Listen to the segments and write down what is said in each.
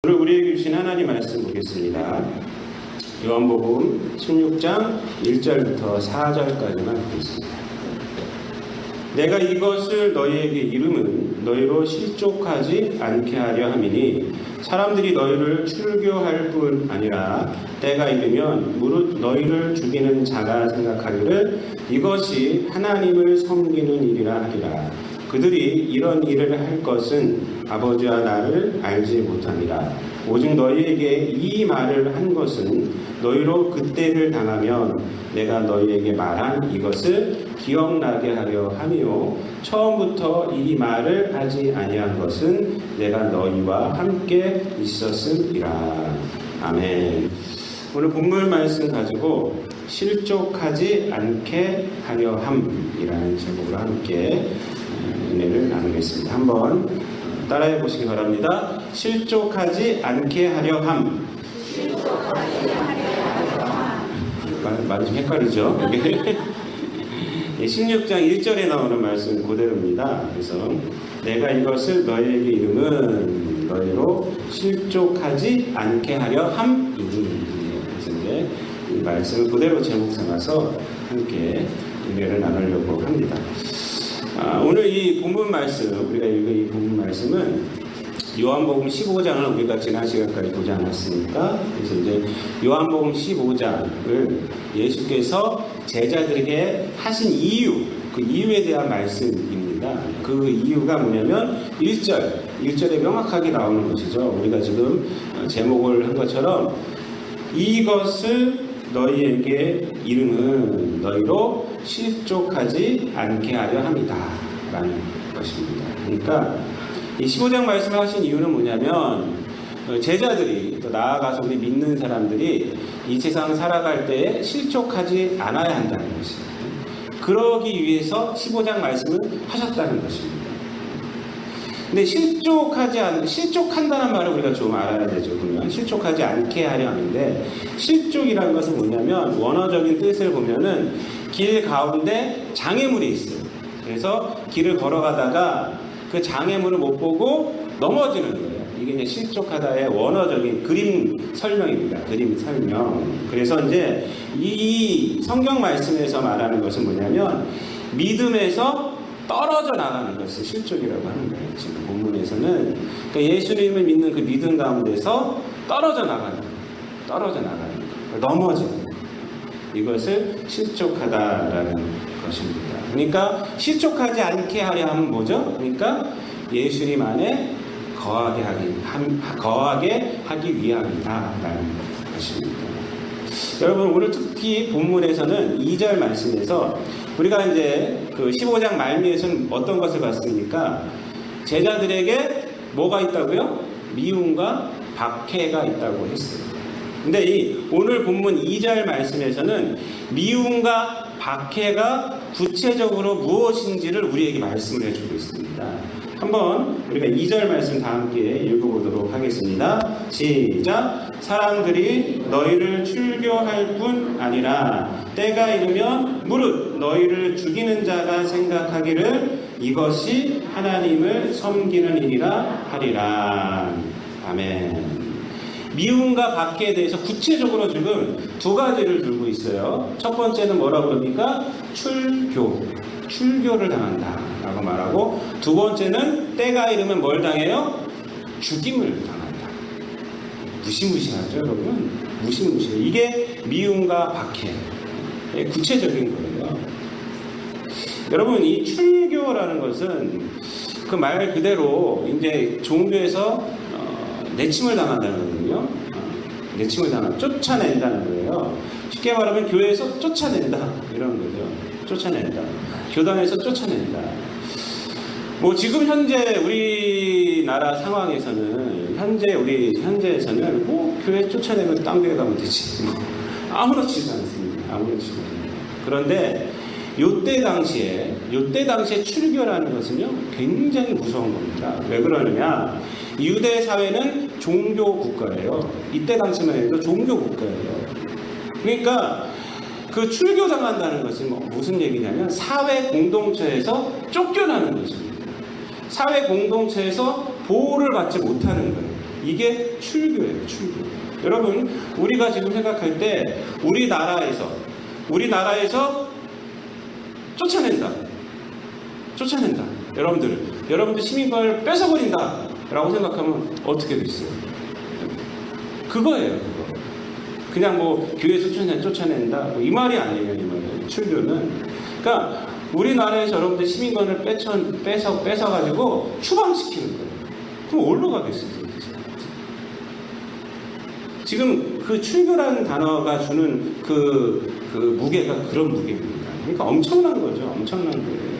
오늘 우리에게 주신 하나님 말씀 보겠습니다. 요한복음 16장 1절부터 4절까지만 보겠습니다. 내가 이것을 너희에게 이름은 너희로 실족하지 않게 하려 함이니 사람들이 너희를 출교할 뿐 아니라 때가 이르면 무릇 너희를 죽이는 자가 생각하기를 이것이 하나님을 섬기는 일이라 하리라. 그들이 이런 일을 할 것은 아버지와 나를 알지 못함이라. 오직 너희에게 이 말을 한 것은 너희로 그때를 당하면 내가 너희에게 말한 이것을 기억나게 하려 함이요 처음부터 이 말을 하지 아니한 것은 내가 너희와 함께 있었음이라. 아멘. 오늘 본문 말씀 가지고 실족하지 않게 하려 함이라는 제목으로 함께 은혜를 나누겠습니다. 한번 따라해 보시기 바랍니다. 실족하지 않게 하려 함. 말이 좀 헷갈리죠? 16장 1절에 나오는 말씀 그대로입니다. 그래서 내가 이것을 너희에게 이름은 너희로 실족하지 않게 하려 함이니. 그래서 이제 이 말씀을 그대로 제목 삼아서 함께 은혜를 나누려고 합니다. 오늘 이 본문 말씀, 우리가 읽은 이 본문 말씀은 요한복음 15장을 우리가 지난 시간까지 보지 않았습니까? 그래서 이제 요한복음 15장을 예수께서 제자들에게 하신 이유, 그 이유에 대한 말씀입니다. 그 이유가 뭐냐면 1절에 명확하게 나오는 것이죠. 우리가 지금 제목을 한 것처럼 이것을 너희에게 이름은 너희로 실족하지 않게 하려 함이다 라는 것입니다. 그러니까 이 15장 말씀을 하신 이유는 뭐냐면 제자들이 또 나아가서 우리 믿는 사람들이 이 세상 살아갈 때에 실족하지 않아야 한다는 것입니다. 그러기 위해서 15장 말씀을 하셨다는 것입니다. 근데 실족한다는 말을 우리가 좀 알아야 되죠. 그러면 실족하지 않게 하려 하는데 실족이라는 것은 뭐냐면 원어적인 뜻을 보면은 길 가운데 장애물이 있어요. 그래서 길을 걸어가다가 그 장애물을 못 보고 넘어지는 거예요. 이게 이제 실족하다의 원어적인 그림 설명입니다. 그림 설명. 그래서 이제 이 성경 말씀에서 말하는 것은 뭐냐면 믿음에서 떨어져 나가는 것을 실족이라고 하는 거예요. 지금 본문에서는 그러니까 예수님을 믿는 그 믿음 가운데서 떨어져 나가는 거, 넘어지는 거. 이것을 실족하다라는 것입니다. 그러니까 실족하지 않게 하려 하면 뭐죠? 그러니까 예수님 안에 거하게 하기 위함이다라는 것입니다. 여러분 오늘 특히 본문에서는 2절 말씀에서 우리가 이제 그 15장 말미에서는 어떤 것을 봤습니까? 제자들에게 뭐가 있다고요? 미움과 박해가 있다고 했어요. 근데 이 오늘 본문 2절 말씀에서는 미움과 박해가 구체적으로 무엇인지를 우리에게 말씀을 해주고 있습니다. 한번 우리가 2절 말씀 다 함께 읽어보도록 하겠습니다. 시작! 사람들이 너희를 출교할 뿐 아니라 때가 이르면 무릇 너희를 죽이는 자가 생각하기를 이것이 하나님을 섬기는 일이라 하리라. 아멘. 미움과 박해에 대해서 구체적으로 지금 두 가지를 들고 있어요. 첫 번째는 뭐라고 그럽니까? 출교를 당한다 라고 말하고, 두 번째는 때가 이르면 뭘 당해요? 죽임을 당한다. 무시무시하죠 여러분? 무시무시해. 이게 미움과 박해의 구체적인 거예요. 여러분 이 출교라는 것은 그 말 그대로 이제 종교에서 내침을 당한다는 거거든요. 내침을 쫓아낸다는 거예요. 쉽게 말하면 교회에서 쫓아낸다 이런 거죠. 쫓아낸다. 교단에서 쫓아낸다. 뭐 지금 현재 우리나라 상황에서는 현재에서는 뭐 교회 쫓아내면 딴 교회 가면 되지. 뭐 아무렇지도 않습니다. 아무렇지도 않습니다. 그런데 요때 당시에 출교라는 것은요 굉장히 무서운 겁니다. 왜 그러느냐? 유대 사회는 종교 국가예요. 이때 당시만 해도 종교 국가예요. 그러니까 그 출교당한다는 것은 무슨 얘기냐면 사회 공동체에서 쫓겨나는 것입니다. 사회 공동체에서 보호를 받지 못하는 거예요. 이게 출교예요, 출교. 여러분, 우리가 지금 생각할 때 우리나라에서 쫓아낸다. 여러분들 시민권을 뺏어버린다 라고 생각하면 어떻게 되겠어요? 그거예요, 그거. 그냥 뭐 교회에서 쫓아낸다 뭐 이 말이 아니에요, 이 말은. 출교는. 그러니까 우리나라에서 여러분들 시민권을 뺏어가지고 추방시키는 거예요. 그럼 어디로 가겠어요? 지금 그 출교라는 단어가 주는 그 무게가 그런 무게입니다. 그러니까 엄청난 거죠. 엄청난 거예요.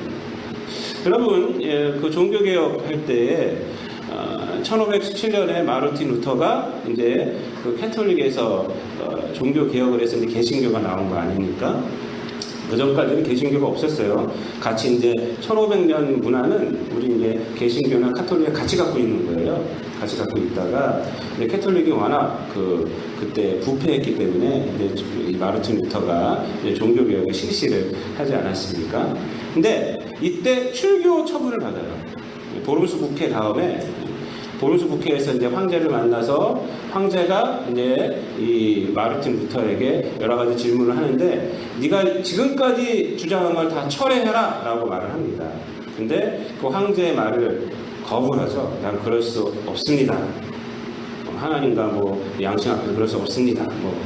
여러분, 그 종교개혁 할 때에 1517년에 마르틴 루터가 이제 그 캐톨릭에서 종교개혁을 해서 이제 개신교가 나온 거 아닙니까? 그 전까지는 개신교가 없었어요. 같이 이제 1500년 문화는 우리 이제 개신교나 카톨릭이 같이 갖고 있는 거예요. 같이 갖고 있다가 근데 캐톨릭이 워낙 그때 부패했기 때문에 이제 이 마르틴 루터가 이제 종교개혁을 실시를 하지 않았습니까? 근데 이때 출교 처분을 받아요. 보름수 국회 다음에 보름수 국회에서 이제 황제를 만나서 황제가 이제 이 마르틴 루터에게 여러 가지 질문을 하는데 네가 지금까지 주장한 걸 다 철회해라 라고 말을 합니다. 근데 그 황제의 말을 거부를 하죠. 난 그럴 수 없습니다. 하나님과 뭐 양심 앞에 그럴 수 없습니다. 뭐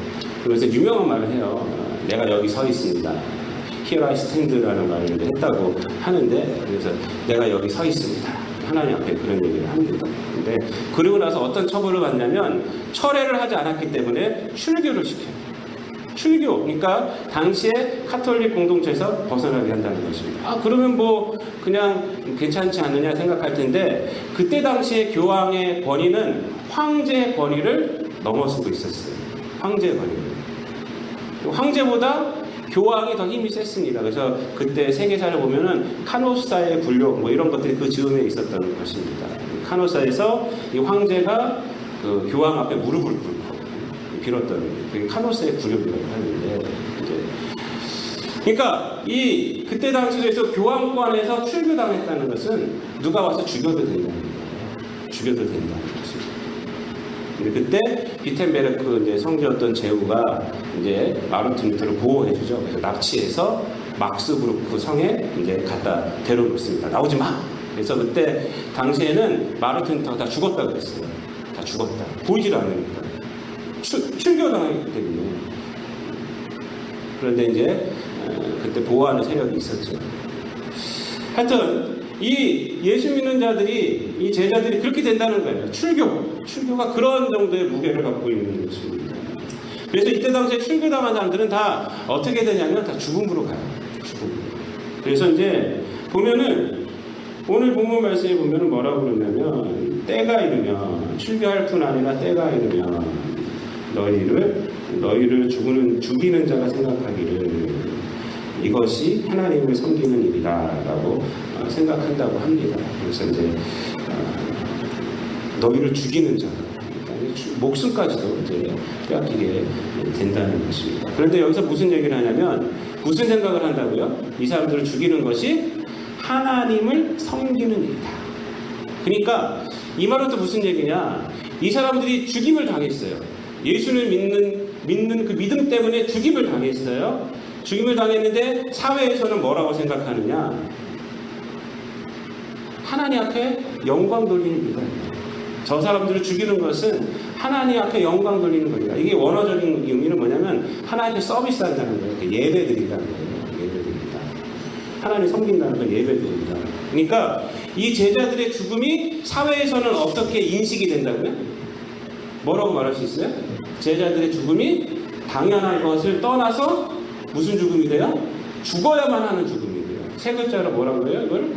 그래서 유명한 말을 해요. 내가 여기 서 있습니다. Here I stand라는 말을 했다고 하는데 그래서 내가 여기 서 있습니다. 하나님 앞에 그런 얘기를 합니다. 근데 그리고 나서 어떤 처벌을 받냐면 철회를 하지 않았기 때문에 출교를 시켜요. 출교, 그러니까 당시에 카톨릭 공동체에서 벗어나게 한다는 것입니다. 그러면 뭐 그냥 괜찮지 않느냐 생각할 텐데 그때 당시에 교황의 권위는 황제의 권위를 넘어서고 있었어요. 황제의 권위를. 황제보다 교황이 더 힘이 셌습니다. 그래서 그때 세계사를 보면은 카노사의 불교 뭐 이런 것들이 그 즈음에 있었던 것입니다. 카노사에서 이 황제가 그 교황 앞에 무릎을 꿇고 빌었던 그게 카노사의 굴욕이라고 하는데 그러니까 이 그때 당시에서 교황권에서 출교당했다는 것은 누가 와서 죽여도 된다는 거예요. 죽여도 된다는 것입니다. 근데 그때 비텐베르크 이제 성주였던 제후가 이제 마르틴 루터를 보호해주죠. 그래서 납치해서 막스부르크 성에 이제 갖다 데려놓습니다. 나오지 마. 그래서 그때 당시에는 마르틴 루터가 다 죽었다 그랬어요. 다 죽었다. 보이질 않으니까. 출교당했기 때문에. 그런데 이제 그때 보호하는 세력이 있었죠. 하여튼 이 예수 믿는 자들이 이 제자들이 그렇게 된다는 거예요. 출교가 그런 정도의 무게를 갖고 있는 것입니다. 그래서 이때 당시에 출교당한 사람들은 다 어떻게 되냐면 다 죽음으로 가요. 죽음. 그래서 이제 보면은 오늘 본문 말씀에 보면은 뭐라고 그러냐면 때가 이르면 출교할 뿐 아니라 때가 이르면 너희를 죽이는 자가 생각하기를 이것이 하나님을 섬기는 일이다라고 생각한다고 합니다. 그래서 이제 너희를 죽이는 자, 목숨까지도 이제 빼앗기게 된다는 것입니다. 그런데 여기서 무슨 얘기를 하냐면 무슨 생각을 한다고요? 이 사람들을 죽이는 것이 하나님을 섬기는 일이다. 그러니까 이 말은 또 무슨 얘기냐? 이 사람들이 죽임을 당했어요. 예수를 믿는 그 믿음 때문에 죽임을 당했어요. 죽임을 당했는데 사회에서는 뭐라고 생각하느냐? 하나님 앞에 영광 돌리는 일이다. 저 사람들을 죽이는 것은 하나님 앞에 영광 돌리는 겁니다. 이게 원어적인 의미는 뭐냐면 하나님께 서비스한다는 거예요. 예배 드린다는 거예요. 예배 드린다. 하나님 섬긴다는 건 예배 드린다. 그러니까 이 제자들의 죽음이 사회에서는 어떻게 인식이 된다고요? 뭐라고 말할 수 있어요? 제자들의 죽음이 당연한 것을 떠나서 무슨 죽음이 돼요? 죽어야만 하는 죽음이 돼요. 세 글자로 뭐라고 해요? 이걸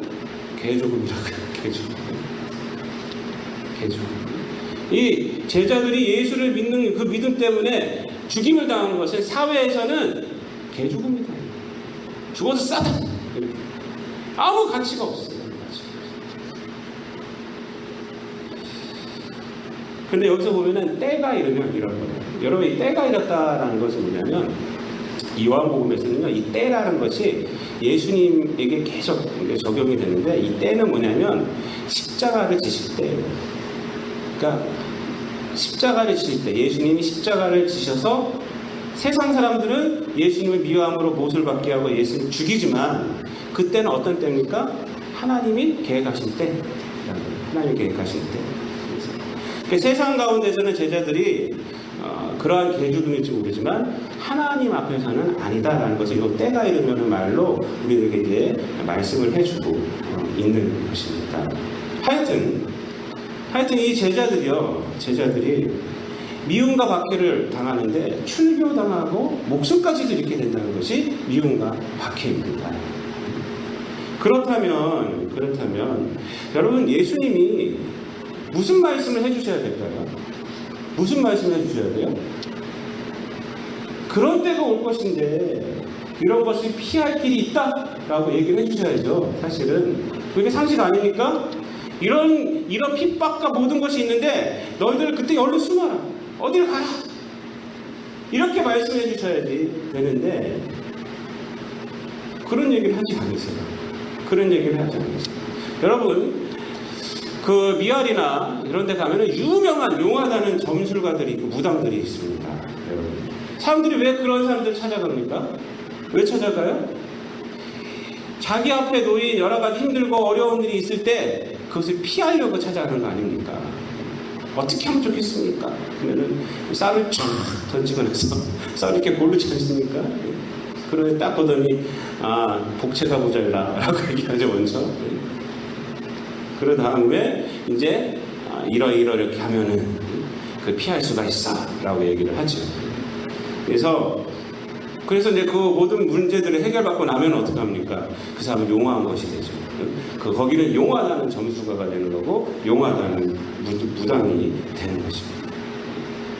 개죽음이라고 해요. 개죽음. 이 제자들이 예수를 믿는 그 믿음 때문에 죽임을 당하는 것은 사회에서는 개죽음이다. 죽어서 싸다. 이렇게. 아무 가치가 없어요. 근데 여기서 보면은 때가 이르면 이런 거예요. 여러분 이 때가 이렇다라는 것은 뭐냐면 이 요한복음에서는요 이 때라는 것이 예수님에게 계속 적용이 되는데 이 때는 뭐냐면 십자가를 지실 때예요. 그러니까 십자가를 지실 때, 예수님이 십자가를 지셔서 세상 사람들은 예수님을 미워함으로 못을 받게 하고 예수님을 죽이지만 그때는 어떤 때입니까? 하나님이 계획하실 때. 하나님이 계획하실 때. 그래서 세상 가운데서는 제자들이 그러한 개죽음일지 모르지만 하나님 앞에서는 아니다라는 것을 이 때가 이르면 말로 우리에게 이제 말씀을 해주고 있는 것입니다. 하여튼 이 제자들이 미움과 박해를 당하는데 출교당하고 목숨까지도 잃게 된다는 것이 미움과 박해입니다. 그렇다면 여러분 예수님이 무슨 말씀을 해주셔야 될까요? 무슨 말씀을 해주셔야 돼요? 그런 때가 올 것인데 이런 것을 피할 길이 있다라고 얘기를 해주셔야죠. 사실은 그게 상식 아닙니까? 이런 핍박과 모든 것이 있는데 너희들 그때 얼른 숨어라. 어디를 가라. 이렇게 말씀해 주셔야지 되는데 그런 얘기를 하지 않으세요. 그런 얘기를 하지 않으세요. 여러분 그 미알이나 이런 데 가면은 유명한 용하다는 점술가들이 있고 무당들이 있습니다. 여러분 사람들이 왜 그런 사람들을 찾아갑니까? 왜 찾아가요? 자기 앞에 놓인 여러 가지 힘들고 어려운 일이 있을 때 그것을 피하려고 찾아가는 거 아닙니까? 어떻게 하면 좋겠습니까? 그러면은 쌀을 쫙 던지고 나서 쌀 이렇게 고르지 않습니까? 그러면 딱 보더니 복채가 모자라 라고 얘기하죠 먼저. 그런 다음에 이제 이렇게 하면은 그 피할 수가 있어 라고 얘기를 하죠. 그래서 이제 그 모든 문제들을 해결받고 나면 어떻게 합니까? 그 사람은 용화한 것이 되죠. 거기는 용화다는 점수가가 되는 거고 용화다는 무당이 되는 것입니다.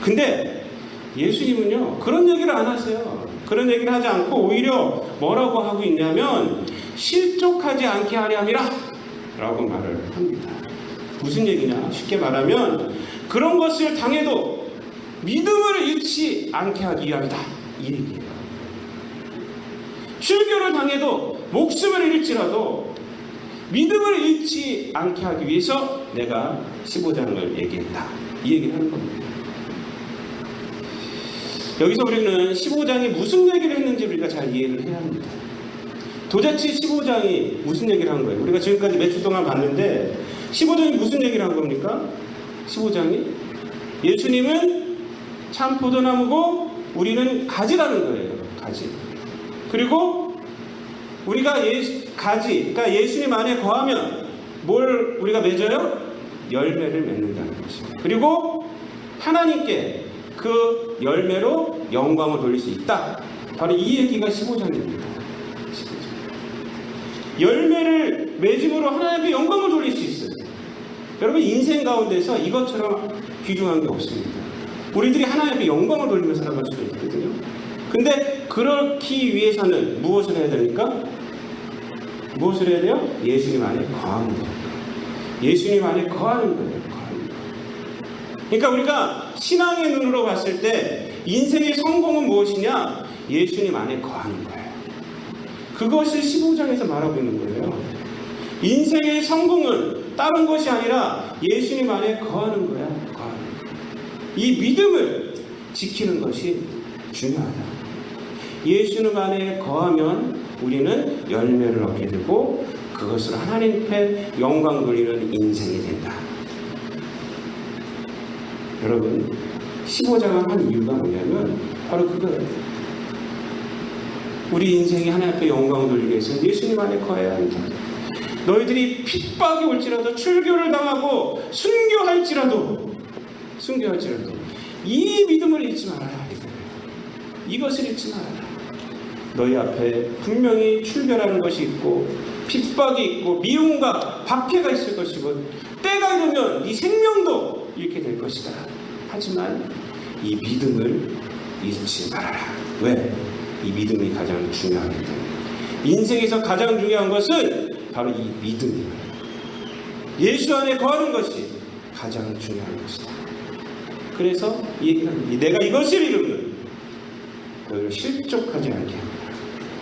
근데 예수님은요 그런 얘기를 안 하세요. 그런 얘기를 하지 않고 오히려 뭐라고 하고 있냐면 실족하지 않게 하려 함이라 라고 말을 합니다. 무슨 얘기냐? 쉽게 말하면 그런 것을 당해도 믿음을 잃지 않게 하기 위함이다 이 얘기예요. 출교를 당해도 목숨을 잃을지라도 믿음을 잃지 않게 하기 위해서 내가 15장을 얘기했다 이 얘기를 하는 겁니다. 여기서 우리는 15장이 무슨 얘기를 했는지 우리가 잘 이해를 해야 합니다. 도대체 15장이 무슨 얘기를 한 거예요? 우리가 지금까지 몇 주 동안 봤는데 15장이 무슨 얘기를 한 겁니까? 15장이 예수님은 참 포도나무고 우리는 가지라는 거예요. 가지. 그리고 우리가 가지, 그러니까 예수님 안에 거하면 뭘 우리가 맺어요? 열매를 맺는다는 것입니다. 그리고 하나님께 그 열매로 영광을 돌릴 수 있다. 바로 이 얘기가 15장입니다. 15장. 열매를 맺음으로 하나님께 영광을 돌릴 수 있어요. 여러분 인생 가운데서 이것처럼 귀중한 게 없습니다. 우리들이 하나님께 영광을 돌리며 살아갈 수도 있거든요. 근데 그렇기 위해서는 무엇을 해야 됩니까? 무엇을 해야 돼요? 예수님 안에 거하는 거예요. 예수님 안에 거하는 거예요. 그러니까 우리가 신앙의 눈으로 봤을 때 인생의 성공은 무엇이냐? 예수님 안에 거하는 거예요. 그것을 15장에서 말하고 있는 거예요. 인생의 성공은 다른 것이 아니라 예수님 안에 거하는 거야. 거하는 거야. 이 믿음을 지키는 것이 중요하다. 예수님 안에 거하면 우리는 열매를 얻게 되고 그것으로 하나님께 영광 돌리는 인생이 된다. 여러분 15장을 한 이유가 뭐냐면 바로 그거예요. 우리 인생이 하나님께 영광을 돌리기 위해서 예수님 안에 거해야 한다. 너희들이 핍박이 올지라도 출교를 당하고 순교할지라도 이 믿음을 잃지 말아라. 이것을 잃지 말아라. 너희 앞에 분명히 출교라는 것이 있고 핍박이 있고 미움과 박해가 있을 것이고 때가 이르면 네 생명도 잃게 될 것이다. 하지만 이 믿음을 잃지 말아라. 왜? 이 믿음이 가장 중요하기 때문에. 인생에서 가장 중요한 것은 바로 이 믿음이에요. 예수 안에 거하는 것이 가장 중요한 것이다. 그래서 이 얘기를 합니다. 내가 이것을 이루면 너희를 실족하지 않게 합니다.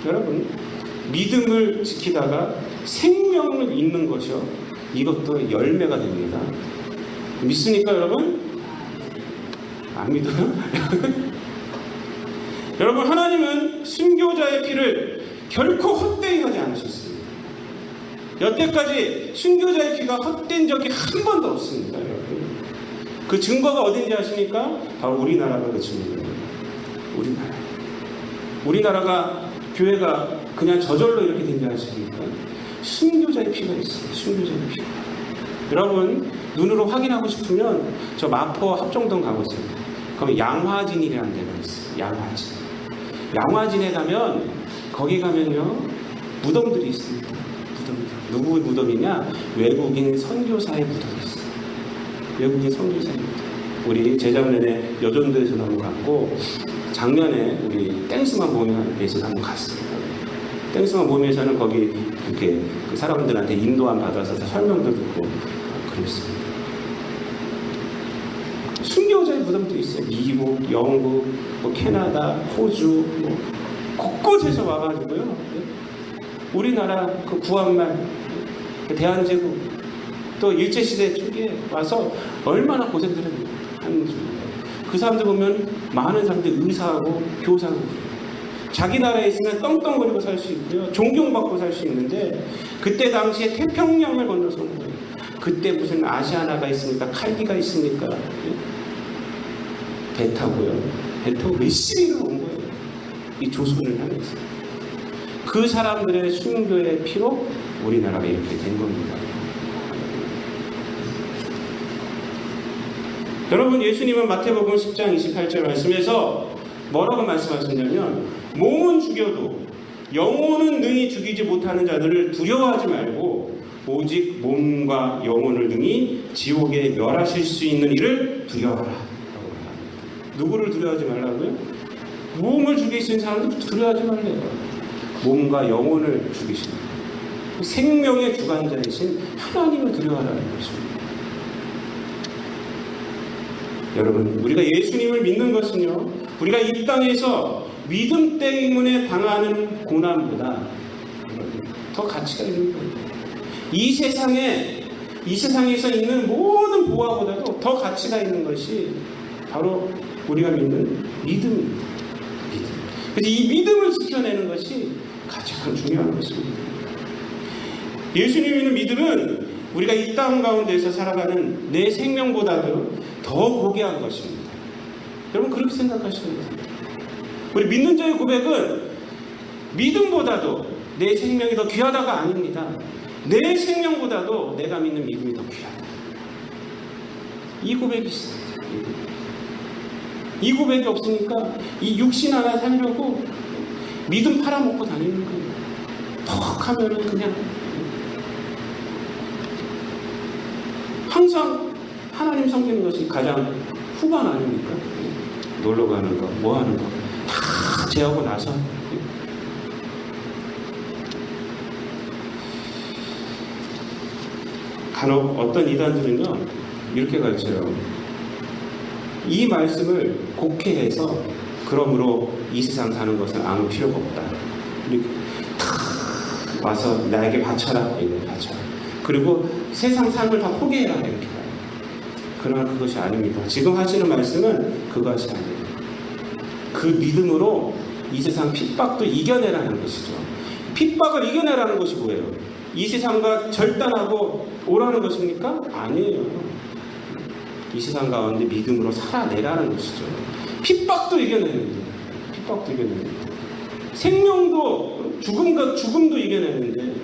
여러분 믿음을 지키다가 생명을 잃는 것이요 이것도 열매가 됩니다. 믿습니까 여러분? 안 믿어요? 여러분, 하나님은 순교자의 피를 결코 헛되이 하지 않으셨습니다. 여태까지 순교자의 피가 헛된 적이 한 번도 없습니다. 여러분. 그 증거가 어딘지 아십니까? 바로 우리나라가 그 증거예요. 우리나라가 교회가 그냥 저절로 이렇게 된지 아십니까? 순교자의 피가 있어요. 순교자의 피가. 여러분, 눈으로 확인하고 싶으면 저 마포 합정동 가보세요. 그럼 양화진이라는 데가 있어요. 양화진. 양화진에 가면, 거기 가면요, 무덤들이 있습니다. 무덤들. 누구의 무덤이냐? 외국인 선교사의 무덤이 있어요. 외국인 선교사의 무덤. 우리 재작년에 여전도에서 한번 갔고, 작년에 우리 땡스만 모임에서 한번 갔어요. 땡스만 모임에서는 거기 이렇게 그 사람들한테 인도함 받아서 설명도 듣고 그랬습니다. 순교자의 무덤도 있어요. 미국, 영국, 뭐 캐나다, 호주, 뭐 곳곳에서 와가지고요. 우리나라 그 구한말, 그 대한제국, 또 일제시대 쪽에 와서 얼마나 고생들을 하는지. 그 사람들 보면 많은 사람들이 의사하고 교사하고 자기 나라에 있으면 떵떵거리고 살 수 있고요. 존경받고 살 수 있는데 그때 당시에 태평양을 건너서 온 거예요. 그때 무슨 아시아나가 있습니까? 칼기가 있습니까? 배 타고요. 배 타고 몇십일을 온 거예요. 이 조선을 향해서. 그 사람들의 순교의 피로 우리나라가 이렇게 된 겁니다. 여러분, 예수님은 마태복음 10장 28절 말씀에서 뭐라고 말씀하셨냐면, 몸은 죽여도 영혼은 능히 죽이지 못하는 자들을 두려워하지 말고 오직 몸과 영혼을 능히 지옥에 멸하실 수 있는 이를 두려워하라. 누구를 두려워하지 말라고요? 몸을 죽이신 사람을 두려워하지 말래요. 몸과 영혼을 죽이시는 생명의 주관자이신 하나님을 두려워하라는 것입니다. 여러분, 우리가 예수님을 믿는 것은요, 우리가 이 땅에서 믿음 때문에 당하는 고난보다 더 가치가 있는 거예요. 이 세상에서 있는 모든 보화보다도 더 가치가 있는 것이 바로 우리가 믿는 믿음입니다. 믿음. 그래서 이 믿음을 지켜내는 것이 가장 중요한 것입니다. 예수님 믿는 믿음은 우리가 이 땅 가운데서 살아가는 내 생명보다도 더 고귀한 것입니다. 여러분, 그렇게 생각하시면 돼요. 우리 믿는 자의 고백은 믿음보다도 내 생명이 더 귀하다가 아닙니다. 내 생명보다도 내가 믿는 믿음이 더 귀하다. 이 고백이 있습니다. 이 고백이 없으니까 이 육신 하나 살려고 믿음 팔아먹고 다니는 거예요. 퍽 하면은 그냥 항상 하나님 섬기는 것이 가장 후반 아닙니까? 놀러 가는 거, 뭐 하는 거 다 제하고 나서 간혹 어떤 이단들은요 이렇게 가르쳐요. 이 말씀을 곡해해서 그러므로 이 세상 사는 것은 아무 필요가 없다. 이렇게 다 와서 나에게 바쳐라, 이거 바쳐라. 그리고 세상 삶을 다 포기해라, 이렇게 가요. 그러나 그것이 아닙니다. 지금 하시는 말씀은 그것이 아니에요. 그 믿음으로 이 세상 핍박도 이겨내라는 것이죠. 핍박을 이겨내라는 것이 뭐예요? 이 세상과 절단하고 오라는 것입니까? 아니에요. 이 세상 가운데 믿음으로 살아내라는 것이죠. 핍박도 이겨내는데, 핍박도 이겨내는데, 생명도 죽음도 이겨내는데,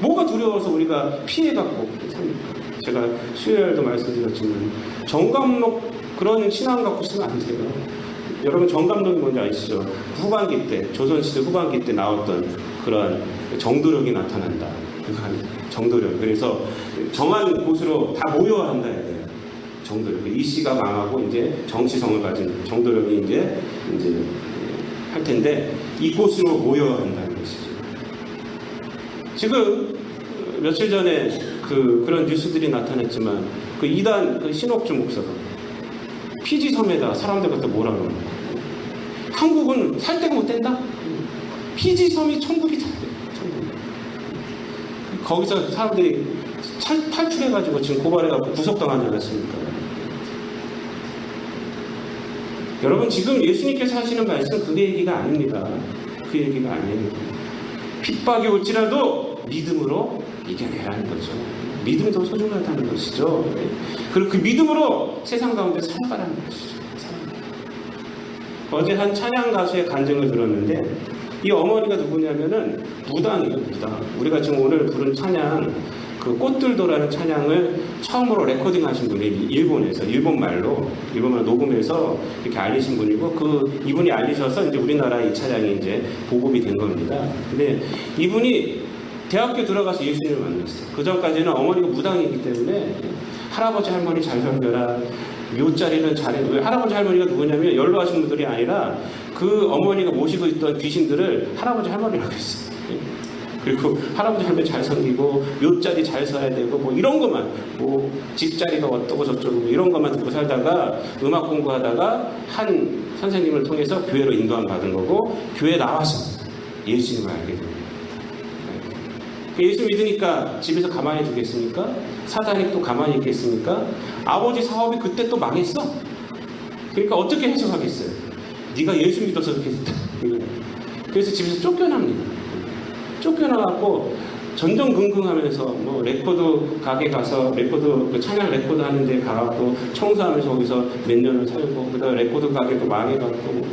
뭐가 두려워서 우리가 피해갖고 삽니까? 제가 수요일도 말씀드렸지만 정감록 그런 신앙 갖고 쓰면 안 돼요. 여러분, 정감록이 뭔지 아시죠? 후반기 때, 조선시대 후반기 때 나왔던 그런 정도력이 나타난다. 정도력. 그래서 정한 곳으로 다 모여야 한다. 정도력. 이 씨가 망하고 이제 정치성을 가진 정도력이 이제 할 텐데 이곳으로 모여야 한다는 것이죠. 지금 며칠 전에 그런 뉴스들이 나타났지만 그 이단 그 신옥주 목사가 피지 섬에다 사람들 갖다 뭐라 그러는 거야. 한국은 살 데가 못 된다. 피지 섬이 천국이다. 거기서 사람들이 탈출해가지고 지금 고발해가지고 구속당하지 않았습니까? 여러분 지금 예수님께서 하시는 말씀 그 얘기가 아닙니다. 그 얘기가 아니에요. 핍박이 올지라도 믿음으로 이겨내라는 거죠. 믿음이 더 소중하다는 것이죠. 그리고 그 믿음으로 세상 가운데 살아가라는 것이죠. 어제 한 찬양 가수의 간증을 들었는데 이 어머니가 누구냐면은 무당이에요. 무당. 우리가 지금 오늘 부른 찬양 그 꽃들도라는 찬양을 처음으로 레코딩하신 분이 일본에서 일본말로 녹음해서 이렇게 알리신 분이고 이분이 알리셔서 이제 우리나라 이 찬양이 이제 보급이 된 겁니다. 근데 이분이 대학교 들어가서 예수님을 만났어요. 그 전까지는 어머니가 무당이기 때문에 할아버지 할머니 잘 섬겨라. 묘자리는 잘해. 할아버지 할머니가 누구냐면 연로하신 분들이 아니라 그 어머니가 모시고 있던 귀신들을 할아버지 할머니라고 했어요. 그리고 할아버지 할머니 잘 섬기고 묘자리 잘 써야 되고 뭐 이런 것만 뭐 집자리가 어떠고 저쩌고 뭐 이런 것만 듣고 살다가 음악 공부하다가 한 선생님을 통해서 교회로 인도함 받은 거고 교회 나와서 예수님을 알게 됩니다. 예수 믿으니까 집에서 가만히 두겠습니까? 사단이 또 가만히 있겠습니까? 아버지 사업이 그때 또 망했어. 그러니까 어떻게 해석하겠어요? 네가 예수 믿어서 그렇게 됐다. 그래서 집에서 쫓겨납니다. 쫓겨나갖고 전전긍긍하면서 뭐 레코드 가게 가서 레코드 찬양 레코드 하는 데 가갖고 청소하면서 거기서 몇 년을 살고 그다음에 레코드 가게도 망해갖고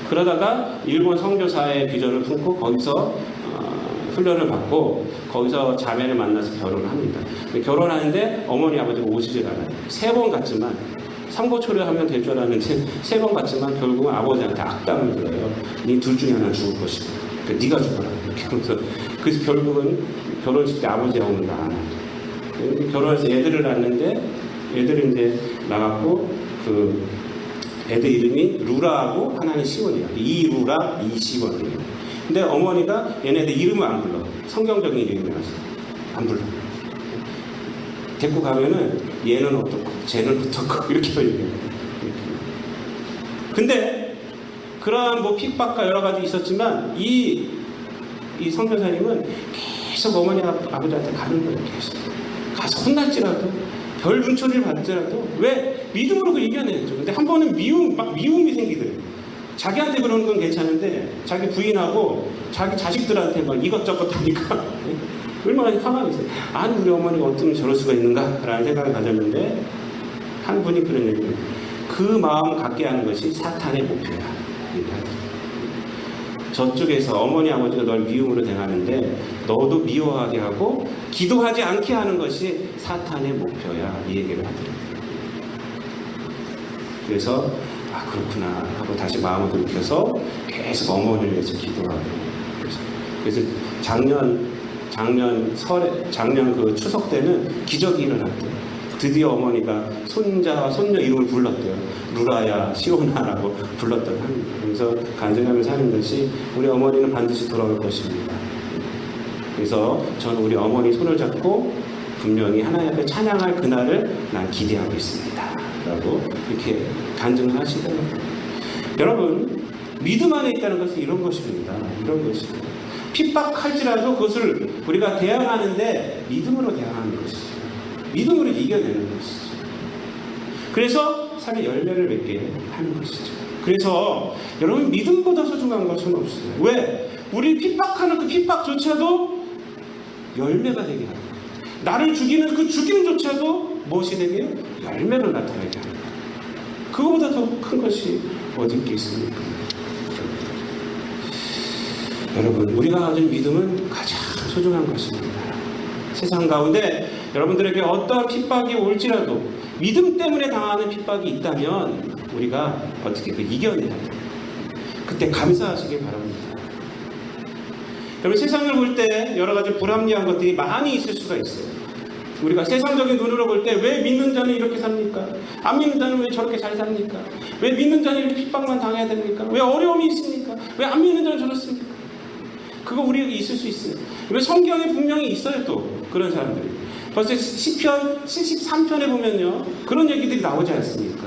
그러다가 일본 선교사의 비전을 품고 거기서 훈련을 받고 거기서 자매를 만나서 결혼을 합니다. 결혼하는데 어머니 아버지가 오시질 않아요. 3번 갔지만 삼고초려 하면 될 줄 알았는데 3번 갔지만 결국은 아버지한테 악담을 들어요. 네 둘 중에 하나 죽을 것이다. 그러니까 네가 죽어라. 이렇게 하면서 그래서 결국은 결혼식 때 아버지하고 오는 거 안 해요. 결혼해서 애들을 낳는데 애들이 이제 나갔고 그 애들 이름이 루라하고 하나는 시원이야. 이루라 이시원이에요. 근데 어머니가 얘네들 이름을 안 불러. 성경적인 이름이라서 안 불러. 데리고 가면은 얘는 어떻고 쟤는 어떻고 이렇게 얘기해요. 근데 그러한 뭐 핍박과 여러 가지 있었지만 이 선교사님은 계속 어머니 아버지한테 가는 거예요. 계속 가서 혼날지라도 별 눈초리를 받더라도 왜 믿음으로 그 이겨내죠. 근데 한 번은 미움이 생기더래요. 자기한테 그러는 건 괜찮은데 자기 부인하고 자기 자식들한테 막 이것저것 하니까 얼마나 화가 있어요. 아니 우리 어머니가 어쩌면 저럴 수가 있는가 라는 생각을 가졌는데 한 분이 그런 얘기를 그 마음 갖게 하는 것이 사탄의 목표야. 저쪽에서 어머니 아버지가 널 미움으로 대하는데 너도 미워하게 하고 기도하지 않게 하는 것이 사탄의 목표야. 이 얘기를 하더라고요. 그래서 그렇구나 하고 다시 마음을 돌이켜서 계속 어머니를 위해서 기도하고 그래서 작년 그 추석 때는 기적이 일어났대요. 드디어 어머니가 손자와 손녀 이름을 불렀대요. 루라야 시오나라고 불렀다고 합니다. 그래서 간증하면서 하는 것이 우리 어머니는 반드시 돌아올 것입니다. 그래서 저는 우리 어머니 손을 잡고 분명히 하나님 앞에 찬양할 그날을 난 기대하고 있습니다. 라고 이렇게 간증을 하시더라고요. 여러분 믿음 안에 있다는 것은 이런 것입니다. 이런 것입니다. 핍박할지라도 그것을 우리가 대항하는데 믿음으로 대항하는 것이죠. 믿음으로 이겨내는 것이죠. 그래서 삶의 열매를 맺게 하는 것이죠. 그래서 여러분 믿음보다 소중한 것은 없어요. 왜? 우리 핍박하는 그 핍박조차도 열매가 되게 합니다. 나를 죽이는 그 죽임조차도 무엇이 되게 해요? 열매로 나타나게 합니다. 그거보다 더 큰 것이 어디 있겠습니까? 여러분 우리가 가진 믿음은 가장 소중한 것입니다. 세상 가운데 여러분들에게 어떠한 핍박이 올지라도 믿음 때문에 당하는 핍박이 있다면 우리가 어떻게 이겨내야 돼요. 그때 감사하시길 바랍니다. 여러분 세상을 볼 때 여러 가지 불합리한 것들이 많이 있을 수가 있어요. 우리가 세상적인 눈으로 볼 때 왜 믿는 자는 이렇게 삽니까? 안 믿는 자는 왜 저렇게 잘 삽니까? 왜 믿는 자는 이렇게 핍박만 당해야 됩니까? 왜 어려움이 있습니까? 왜 안 믿는 자는 저렇습니까? 그거 우리에게 있을 수 있어요. 왜 성경에 분명히 있어요. 또 그런 사람들이 벌써 시편 73편에 보면요 그런 얘기들이 나오지 않습니까?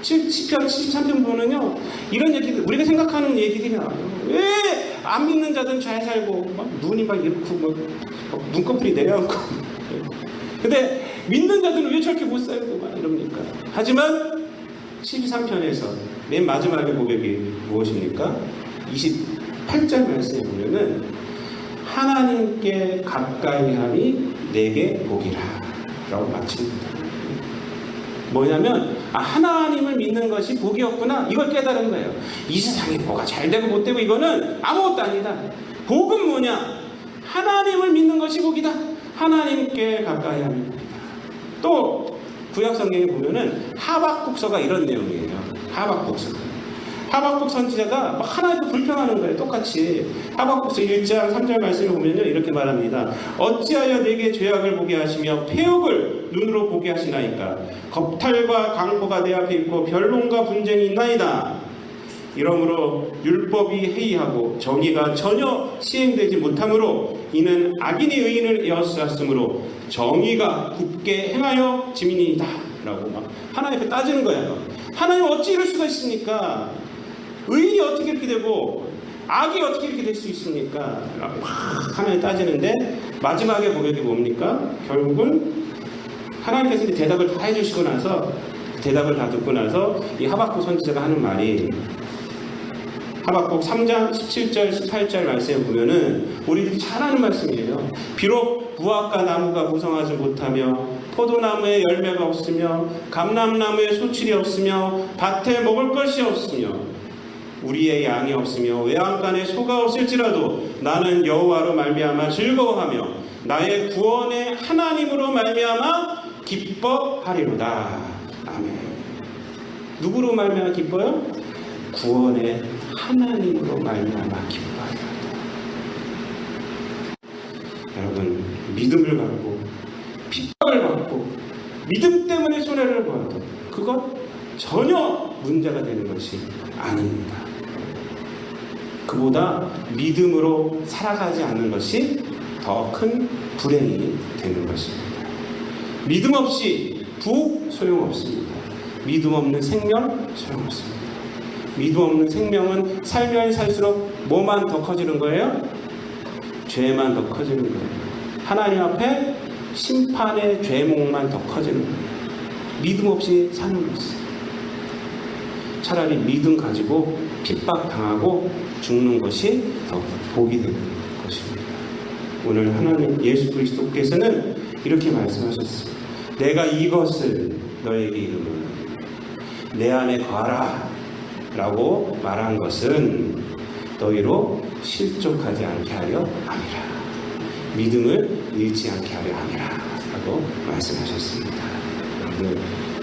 시편 73편 보면요 이런 얘기들 우리가 생각하는 얘기들이 나와요. 왜 안 믿는 자들은 잘 살고 막 눈이 막 이렇고 막 눈꺼풀이 내려앉고 근데 믿는 자들은 왜 저렇게 못 살고 막 이럽니까? 하지만 73편에서 맨 마지막에 고백이 무엇입니까? 28절 말씀에 보면은 하나님께 가까이 함이 내게 복이라 라고 마칩니다. 뭐냐면 하나님을 믿는 것이 복이었구나, 이걸 깨달은 거예요. 이 세상에 뭐가 잘 되고 못 되고 이거는 아무것도 아니다. 복은 뭐냐? 하나님을 믿는 것이 복이다. 하나님께 가까이 하는 복이다. 또 구약 성경에 보면은 하박국서가 이런 내용이에요. 하박국 선지자가 막 하나님도 불평하는 거예요. 똑같이 하박국서 1장 3절 말씀을 보면요, 이렇게 말합니다. 어찌하여 내게 죄악을 보게 하시며 폐역을 눈으로 보게 하시나이까? 겁탈과 강포가 내 앞에 있고 변론과 분쟁이 있나이다. 이러므로 율법이 해이하고 정의가 전혀 시행되지 못하므로 이는 악인이 의인을 에워쌌으므로 정의가 굳게 행하여 지민이다 라고 막 하나님 앞에 따지는 거예요. 하나님 어찌 이럴 수가 있습니까? 의인이 어떻게 이렇게 되고 악이 어떻게 이렇게 될 수 있습니까? 라고 하나님 따지는데 마지막에 고백이 뭡니까? 결국은 하나님께서 대답을 다 해주시고 나서, 대답을 다 듣고 나서 이 하박국 선지자가 하는 말이, 하박국 3장 17절 18절 말씀에 보면은 우리들이 잘 아는 말씀이에요. 비록 무화과 나무가 무성하지 못하며 포도나무에 열매가 없으며 감람나무에 소출이 없으며 밭에 먹을 것이 없으며 우리의 양이 없으며 외양간에 소가 없을지라도 나는 여호와로 말미암아 즐거워하며 나의 구원의 하나님으로 말미암아 기뻐하리로다. 아멘. 누구로 말미암아 기뻐요? 구원의 하나님으로 말미암아 기뻐하리로다. 여러분, 믿음을 갖고 핍박을 받고 믿음 때문에 손해를 보아도 그것 전혀 문제가 되는 것이 아닙니다. 그보다 믿음으로 살아가지 않는 것이 더 큰 불행이 되는 것입니다. 믿음 없이 부흥 소용없습니다. 믿음 없는 생명 소용없습니다. 믿음 없는 생명은 살면 살수록 뭐만 더 커지는 거예요? 죄만 더 커지는 거예요. 하나님 앞에 심판의 죄목만 더 커지는 거예요. 믿음 없이 사는 것이에요. 차라리 믿음 가지고 핍박당하고 죽는 것이 더 복이 되는 것입니다. 오늘 하나님 예수 그리스도께서는 이렇게 말씀하셨습니다. 내가 이것을 너에게 이름을 내 안에 거하라 라고 말한 것은 너희로 실족하지 않게 하려 함이라. 믿음을 잃지 않게 하려 함이라 라고 말씀하셨습니다. 오늘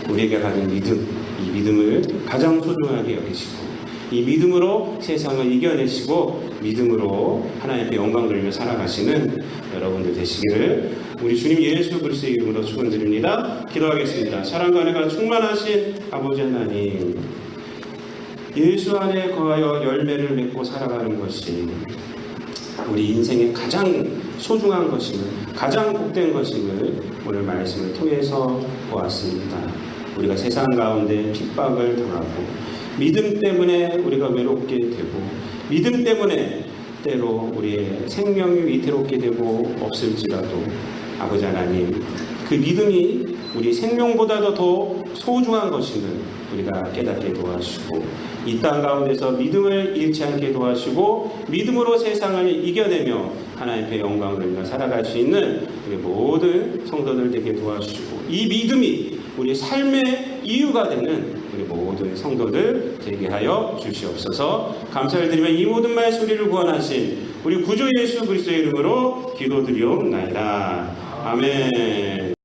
우리에게 가진 믿음, 이 믿음을 가장 소중하게 여기시고 이 믿음으로 세상을 이겨내시고 믿음으로 하나님께 영광 돌리며 살아가시는 여러분들 되시기를 우리 주님 예수 그리스도의 이름으로 축원드립니다. 기도하겠습니다. 사랑과 은혜가 충만하신 아버지 하나님, 예수 안에 거하여 열매를 맺고 살아가는 것이 우리 인생의 가장 소중한 것임을, 가장 복된 것임을 오늘 말씀을 통해서 보았습니다. 우리가 세상 가운데 핍박을 당하고 믿음 때문에 우리가 외롭게 되고 믿음 때문에 때로 우리의 생명이 위태롭게 되고 없을지라도 아버지 하나님, 그 믿음이 우리 생명보다도 더 소중한 것임을 우리가 깨닫게 도와주시고 이 땅 가운데서 믿음을 잃지 않게 도와주시고 믿음으로 세상을 이겨내며 하나님의 영광을 누리며 살아갈 수 있는 우리 모든 성도들 되게 도와주시고 이 믿음이 우리 삶의 이유가 되는 우리 모든 성도들 되게 하여 주시옵소서. 감사를 드리며 이 모든 말씀 우리를 구원하신 우리 구주 예수 그리스도의 이름으로 기도드리옵나이다. 아멘.